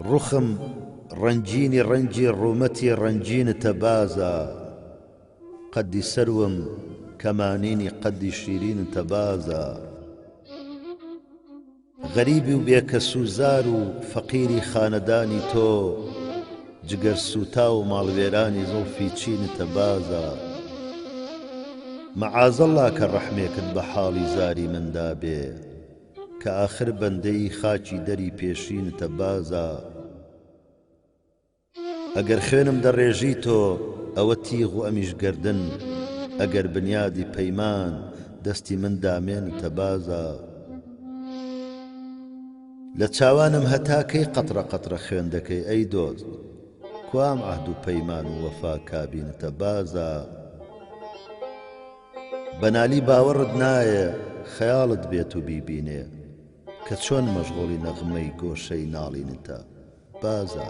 ڕوخم ڕەنجینی ڕەنجی ڕوومەتی ڕەنجینتە بازە، قەدی سەروم کەمانینی قەدی شیرینتە بازە. غەریبی و بێکەسوزار و فەقیری خانەدانی تۆ، جگەر سوتا و ماڵوێرانی زوڵفی چینتە بازە. مەعازەڵڵا کە ڕەحمێکت بە حاڵی زاری مندا بێ، کە ئاخر بەندەی خاچی دەری پێشینتە بازە. ئەگەر خوێنم دەڕێژی تۆ ئەوە تیغ و ئەمیش گەردن، ئەگەر بنیادی پەیمان دەستی من دامێنتە بازە. لە چاوانم هەتا کەی قەترە قەترە خوێن دەکەی ئەی دۆست، کوام عەهد و پەیمان و وەفا کابینتە بازە. بەنالی باوەڕت نایە خەیاڵت بێت و بیبینێ، کە چۆن مەشغوڵی نەغمەی گۆشەی ناڵینتە بازە.